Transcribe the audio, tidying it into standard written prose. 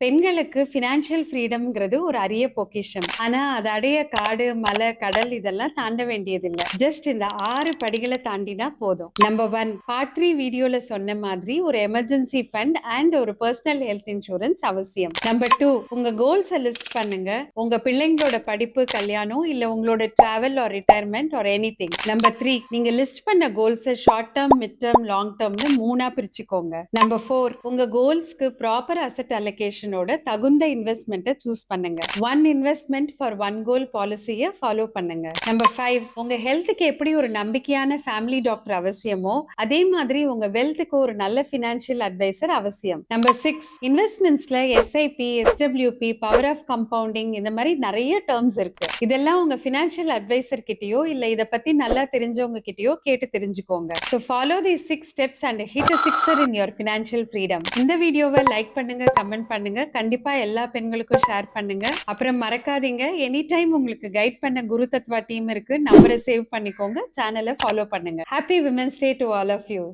பெண்களுக்கு ஃபினான்ஷியல் ஃப்ரீடம்ங்கிறது ஒரு அரிய பொக்கிஷம். ஆனா அத அடைய காடு, மலை, கடல் இதெல்லாம் தாண்ட வேண்டியதில்ல. ஜஸ்ட் இந்த 6 படிகள தாண்டினா போதும். நம்பர் 1 பார்ட் 3 வீடியோல சொன்ன மாதிரி ஒரு எமர்ஜென்சி ஃபண்ட் அண்ட் ஒரு பர்சனல் ஹெல்த் இன்சூரன்ஸ் அவசியம். நம்பர் 2 உங்க கோல்ஸ லிஸ்ட் பண்ணுங்க. உங்க பிள்ளைங்களோட படிப்பு, கல்யாணம் இல்ல உங்களோட travel or retirement or anything. Number 3 நீங்க லிஸ்ட் பண்ண கோல்ஸ short term, mid term, long டர்ம்னு 3ஆ பிரிச்சுக்கோங்க. நம்பர் 4 உங்க கோல்ஸ்க்கு ப்ராப்பர் அசெட் அலோகேஷனோட தகுந்த இன்வெஸ்ட்மெண்ட்டை சூஸ் பண்ணுங்க. One investment for one goal பாலிசியை ஃபாலோ பண்ணுங்க. நம்பர் 5 உங்க ஹெல்த்துக்கு எப்படி ஒரு நம்பிக்கையான ஃபேமிலி டாக்டர் அவசியமோ அதே மாதிரி உங்க வெல்த்துக்கு ஒரு நல்ல ஃபினான்ஷியல் அட்வைசர் அவசியம். நம்பர் 6 இன்வெஸ்ட்மெண்ட்ஸ்ல SIP, SWP, power of compounding இந்த மாதிரி நிறைய டேர்ம்ஸ் இருக்கு. இதெல்லாம் உங்க ஃபினான்ஷியல் அட்வைசர் கிட்டயோ இல்ல இத பத்தி நல்லா தெரிஞ்சவங்க கிட்டயோ கேட்டு தெரிஞ்சுக்கோங்க. So follow these 6 steps and hit a sixer in your financial freedom. இந்த வீடியோவை லைக் பண்ணுங்க, கமெண்ட் பண்ணுங்க, கண்டிப்பா எல்லா பெண்களுக்கும் ஷேர் பண்ணுங்க. அப்புறம் மறக்காதீங்க, எனி டைம் உங்களுக்கு கைட் பண்ண குரு தத்வா டீம் இருக்கு. நம்பரை சேவ் பண்ணிக்கோங்க, சேனலை ஃபாலோ பண்ணுங்க. Happy women's day to all of you.